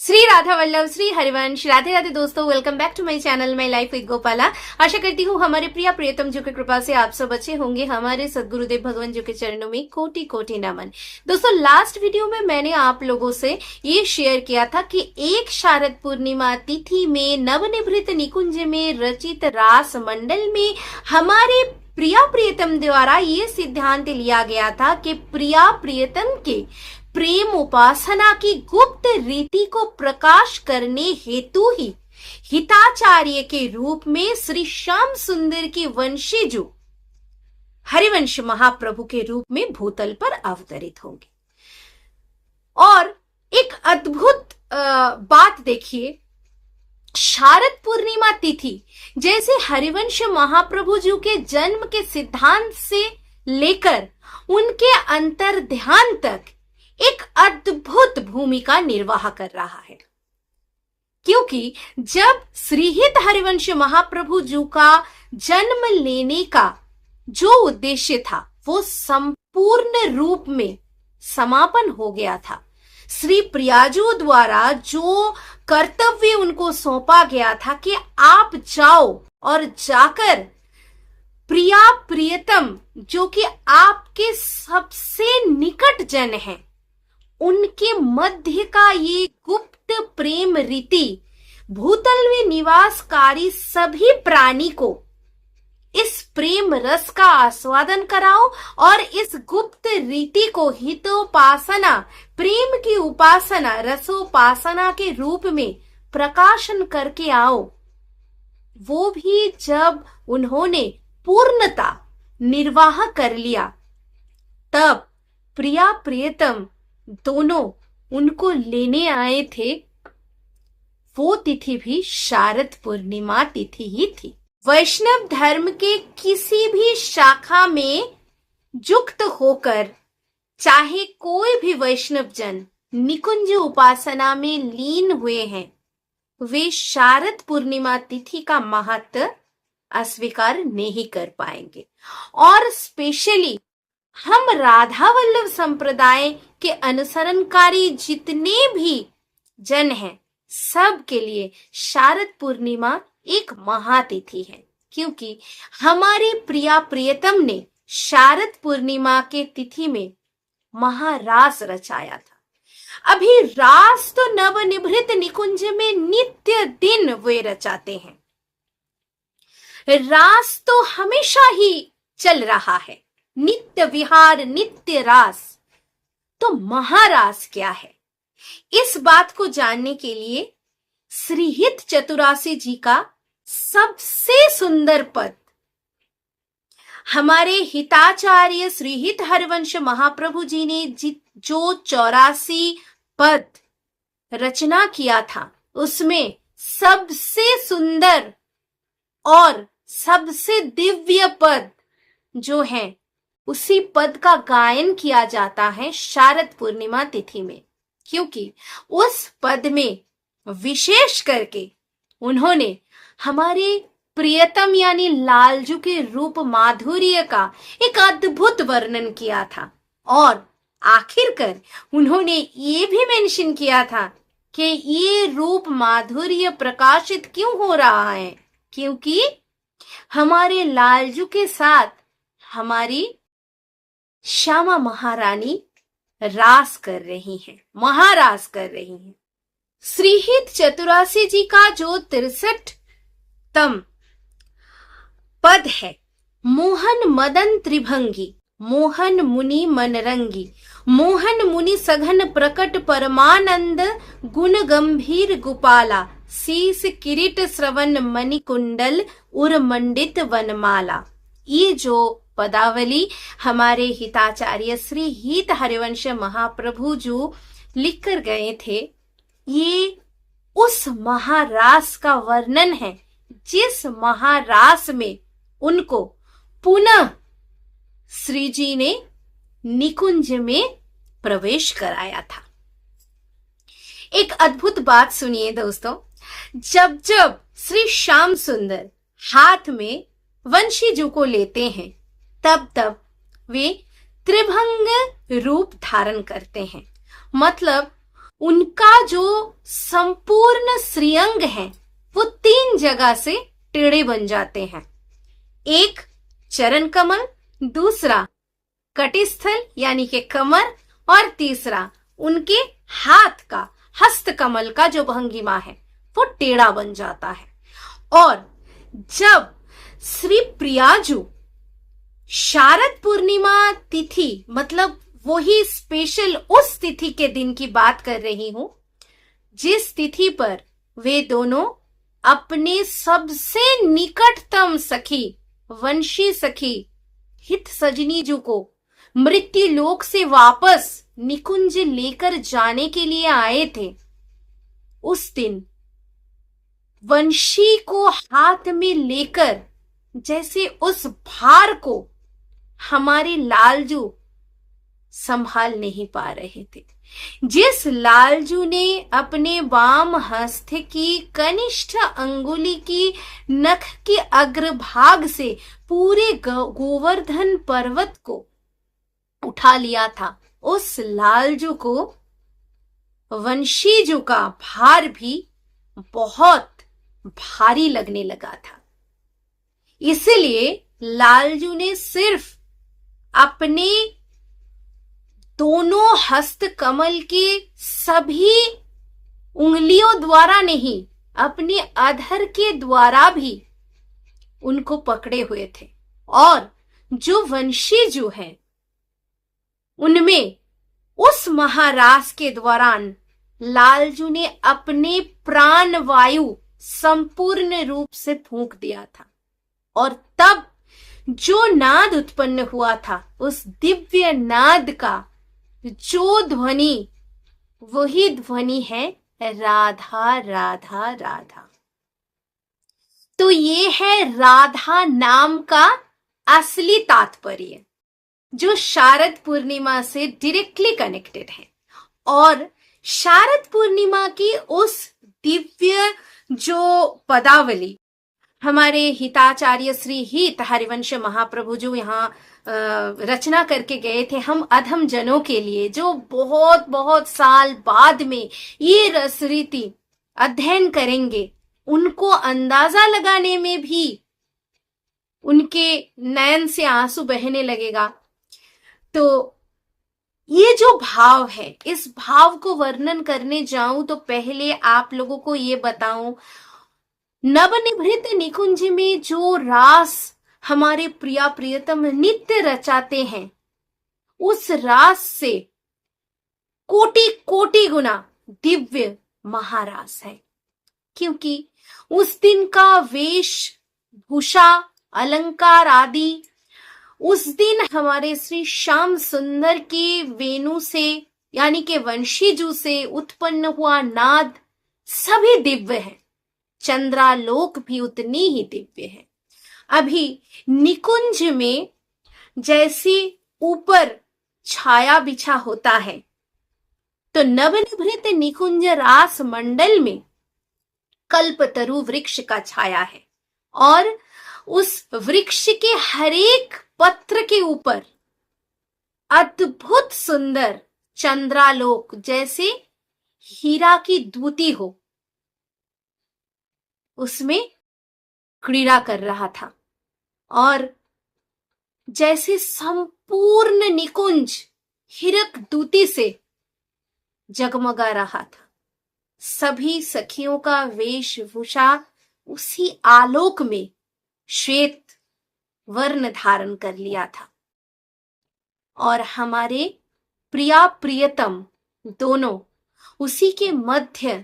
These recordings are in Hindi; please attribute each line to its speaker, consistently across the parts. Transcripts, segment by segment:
Speaker 1: श्री राधा वल्लभ, श्री हरिवंश, राधे राधे दोस्तों। Welcome back to my channel my life with Gopala. आशा करती हूँ हमारे प्रिय प्रियतम जी की कृपा से आप सब अच्छे होंगे। हमारे सदगुरुदेव भगवान जी के चरणों में कोटि कोटि नमन। दोस्तों, लास्ट वीडियो में मैंने आप लोगों से ये शेयर किया था कि एक शारद पूर्णिमा तिथि में नवनिभृत निकुंज में रचित रास मंडल में हमारे प्रिया प्रियतम द्वारा ये सिद्धांत लिया गया था कि प्रिया प्रियतम के प्रेम उपासना की गुप्त रीति को प्रकाश करने हेतु ही हिताचार्य के रूप में श्री श्याम सुंदर के वंशजु हरिवंश महाप्रभु के रूप में भूतल पर अवतरित होंगे। और एक अद्भुत बात देखिए, शारद पूर्णिमा तिथि जैसे हरिवंश महाप्रभु जी के जन्म के सिद्धांत से लेकर उनके अंतर ध्यान तक एक अद्भुत भूमिका निर्वाह कर रहा है, क्योंकि जब श्रीहित हरिवंश महाप्रभु जी का जन्म लेने का जो उद्देश्य था वो संपूर्ण रूप में समापन हो गया था। श्री प्रियाजू द्वारा जो कर्तव्य उनको सौंपा गया था कि आप जाओ और जाकर प्रिया प्रियतम जो कि आपके सबसे निकट जन हैं उनके मध्य का ये गुप्त प्रेम रीति भूतल में निवासकारी सभी प्राणी को इस प्रेम रस का आस्वादन कराओ और इस गुप्त रीति को हितोपासना, प्रेम की उपासना, रसोपासना के रूप में प्रकाशन करके आओ। वो भी जब उन्होंने पूर्णता निर्वाह कर लिया तब प्रिया प्रियतम दोनों उनको लेने आए थे। वो तिथि भी शारद पूर्णिमा तिथि ही थी। वैष्णव धर्म के किसी भी शाखा में युक्त होकर चाहे कोई भी वैष्णव जन निकुंज उपासना में लीन हुए हैं, वे शारद पूर्णिमा तिथि का महत्व अस्वीकार नहीं कर पाएंगे। और स्पेशली हम राधा वल्लभ संप्रदाय के अनुसरणकारी जितने भी जन हैं, सब के लिए शारद पूर्णिमा एक महातिथि है, क्योंकि हमारी प्रिया प्रियतम ने शारद पूर्णिमा के तिथि में महारास रचाया था। अभी रास तो नवनिभृत निकुंज में नित्य दिन वे रचाते हैं, रास तो हमेशा ही चल रहा है, नित्य विहार, नित्य रास। तो महारास क्या है, इस बात को जानने के लिए श्रीहित चतुरासी जी का सबसे सुंदर पद हमारे हिताचार्य श्रीहित हरिवंश महाप्रभु जी ने जो 84 पद रचना किया था, उसमें सबसे सुंदर और सबसे दिव्य पद जो है उसी पद का गायन किया जाता है शारद पूर्णिमा तिथि में, क्योंकि उस पद में विशेष करके उन्होंने हमारे प्रियतम यानी लालजू के रूप माधुर्य का एक अद्भुत वर्णन किया था। और आखिरकार उन्होंने ये भी मेंशन किया था कि ये रूप माधुर्य प्रकाशित क्यों हो रहा है, क्योंकि हमारे लालजू के साथ हमारी श्यामा महारानी रास कर रही हैं, महारास कर रही हैं। श्रीहित चतुरासी जी का जो 63तम पद है, मोहन मदन त्रिभंगी, मोहन मुनि मनरंगी, मोहन मुनि सघन प्रकट परमानंद, गुण गंभीर गोपाला, शीस किरीट श्रवण मणिकुंडल, उर्मंडित वनमाला। ये जो पदावली हमारे हिताचार्य श्री हित हरिवंश महाप्रभु जो लिख कर गए थे, ये उस महारास का वर्णन है जिस महारास में उनको पुनः श्री जी ने निकुंज में प्रवेश कराया था। एक अद्भुत बात सुनिए दोस्तों, जब जब श्री श्याम सुंदर हाथ में वंशीजू को लेते हैं तब तब वे त्रिभंग रूप धारण करते हैं। मतलब उनका जो संपूर्ण श्रीअंग है वो 3 जगह से टेढ़े बन जाते हैं। एक चरण कमल, दूसरा कटिस्थल यानी कि कमर, और तीसरा उनके हाथ का हस्त कमल का जो भंगिमा है वो टेढ़ा बन जाता है। और जब श्री प्रियाजू शारद पूर्णिमा तिथि, मतलब वही स्पेशल उस तिथि के दिन की बात कर रही हूं जिस तिथि पर वे दोनों अपने सबसे निकटतम सखी वंशी सखी हित सजनी जी को मृत्यु लोक से वापस निकुंज लेकर जाने के लिए आए थे, उस दिन वंशी को हाथ में लेकर जैसे उस भार को हमारे लालजू संभाल नहीं पा रहे थे। जिस लालजू ने अपने वाम हस्त की कनिष्ठ अंगुली की नख के अग्रभाग से पूरे गोवर्धन पर्वत को उठा लिया था, उस लालजू को वंशीजू का भार भी बहुत भारी लगने लगा था। इसलिए लालजू ने सिर्फ अपने दोनों हस्त कमल के सभी उंगलियों द्वारा नहीं, अपने अधर के द्वारा भी उनको पकड़े हुए थे। और जो वंशीजू हैं उनमें उस महारास के दौरान लालजू ने अपने प्राण वायु संपूर्ण रूप से फूंक दिया था, और तब जो नाद उत्पन्न हुआ था उस दिव्य नाद का जो ध्वनि, वही ध्वनि है राधा राधा राधा। तो ये है राधा नाम का असली तात्पर्य जो शारद पूर्णिमा से डायरेक्टली कनेक्टेड है। और शारद पूर्णिमा की उस दिव्य जो पदावली हमारे हिताचार्य श्री हित हरिवंश महाप्रभु जो यहाँ रचना करके गए थे हम अधम जनों के लिए, जो बहुत बहुत साल बाद में ये रस रीति अध्ययन करेंगे, उनको अंदाजा लगाने में भी उनके नयन से आंसू बहने लगेगा। तो ये जो भाव है, इस भाव को वर्णन करने जाऊं तो पहले आप लोगों को ये बताऊं, नवनिभृत निकुंज में जो रास हमारे प्रिया प्रियतम नित्य रचाते हैं, उस रास से कोटि कोटि गुना दिव्य महारास है। क्योंकि उस दिन का वेश भूषा अलंकार आदि, उस दिन हमारे श्री श्याम सुंदर की वेणु से यानी कि वंशीजू से उत्पन्न हुआ नाद सभी दिव्य है। चंद्रालोक भी उतनी ही दिव्य है। अभी निकुंज में जैसी ऊपर छाया बिछा होता है, तो नवनिभृत निकुंज रास मंडल में कल्पतरु वृक्ष का छाया है, और उस वृक्ष के हरेक पत्र के ऊपर अद्भुत सुंदर चंद्रालोक जैसे हीरा की दूती हो, उसमें क्रीड़ा कर रहा था। और जैसे संपूर्ण निकुंज हीरक दूती से जगमगा रहा था, सभी सखियों का वेशभूषा उसी आलोक में श्वेत वर्ण धारण कर लिया था। और हमारे प्रिया प्रियतम दोनों उसी के मध्य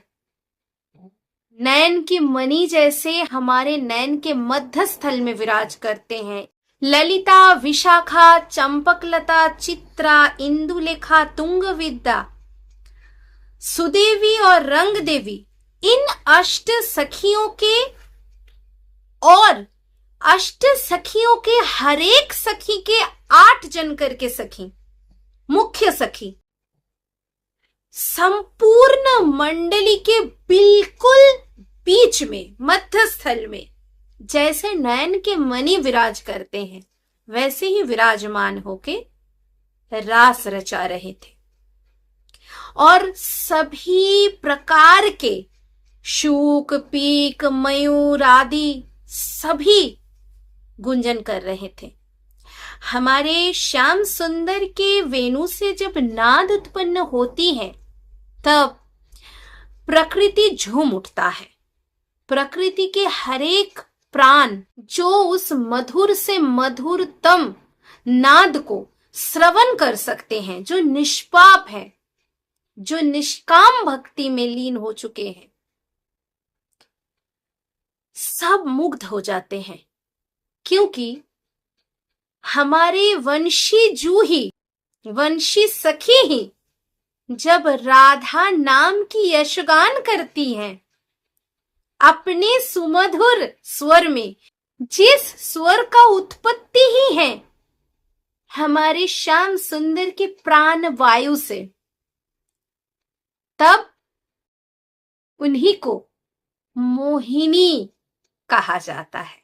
Speaker 1: नयन की मणि जैसे हमारे नयन के मध्य स्थल में विराज करते हैं। ललिता, विशाखा, चंपकलता, चित्रा, इंदुलेखा, तुंग विद्या, सुदेवी और रंग देवी, इन अष्ट सखियों के और अष्ट सखियों के हरेक सखी के 8 जन करके सखी, मुख्य सखी, संपूर्ण मंडली के बिल्कुल बीच में मध्य स्थल में जैसे नयन के मणि विराज करते हैं, वैसे ही विराजमान होके रास रचा रहे थे। और सभी प्रकार के शूक, पीक, मयूर आदि सभी गुंजन कर रहे थे। हमारे श्याम सुंदर के वेणु से जब नाद उत्पन्न होती है तब प्रकृति झूम उठता है। प्रकृति के हरेक प्राण जो उस मधुर से मधुरतम नाद को श्रवण कर सकते हैं, जो निष्पाप है, जो निष्काम भक्ति में लीन हो चुके हैं, सब मुग्ध हो जाते हैं। क्योंकि हमारे वंशी जूही, वंशी सखी ही जब राधा नाम की यशगान करती हैं, अपने सुमधुर स्वर में, जिस स्वर का उत्पत्ति ही है हमारे श्याम सुंदर के प्राण वायु से, तब उन्हीं को मोहिनी कहा जाता है।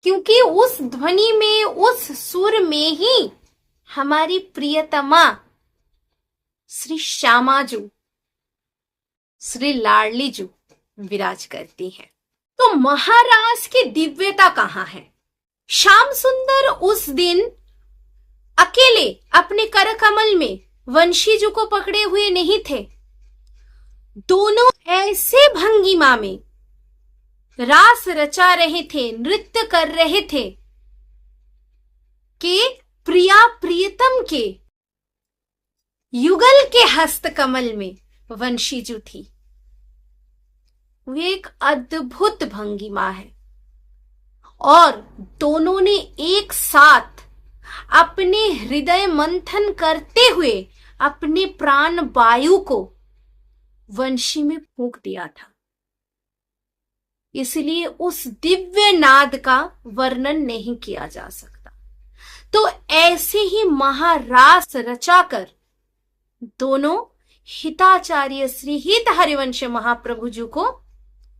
Speaker 1: क्योंकि उस ध्वनि में, उस सुर में ही हमारी प्रियतमा श्री श्यामाजू, श्री लाडलीजू विराज करती है। तो महारास की दिव्यता कहाँ है? श्याम सुंदर उस दिन अकेले अपने कर कमल में वंशीजू को पकड़े हुए नहीं थे। दोनों ऐसे भंगिमा में रास रचा रहे थे, नृत्य कर रहे थे कि प्रिया प्रियतम के युगल के हस्त कमल में वंशीजू थी। वे एक अद्भुत भंगिमा है और दोनों ने एक साथ अपने हृदय मंथन करते हुए अपने प्राण वायु को वंशी में फूंक दिया था। इसलिए उस दिव्य नाद का वर्णन नहीं किया जा सकता। तो ऐसे ही महारास रचाकर दोनों हिताचार्य श्री हित हरिवंश महाप्रभु जी को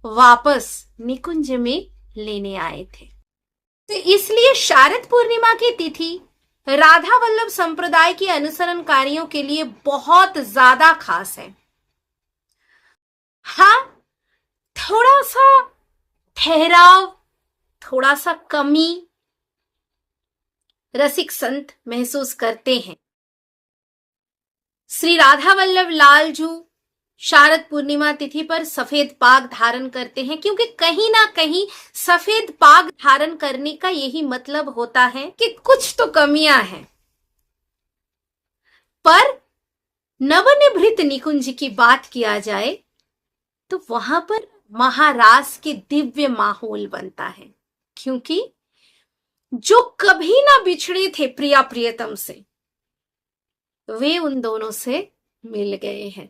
Speaker 1: वापस निकुंज में लेने आए थे। तो इसलिए शारद पूर्णिमा की तिथि राधा वल्लभ संप्रदाय के अनुसरणकारियों के लिए बहुत ज्यादा खास है। हाँ, थोड़ा सा ठहराव, थोड़ा सा कमी रसिक संत महसूस करते हैं। श्री राधा वल्लभ लालजू शारद पूर्णिमा तिथि पर सफेद पाग धारण करते हैं, क्योंकि कहीं ना कहीं सफेद पाग धारण करने का यही मतलब होता है कि कुछ तो कमियां हैं। पर नवनिभृत निकुंज की बात किया जाए तो वहां पर महारास के दिव्य माहौल बनता है, क्योंकि जो कभी ना बिछड़े थे प्रिया प्रियतम से, वे उन दोनों से मिल गए हैं।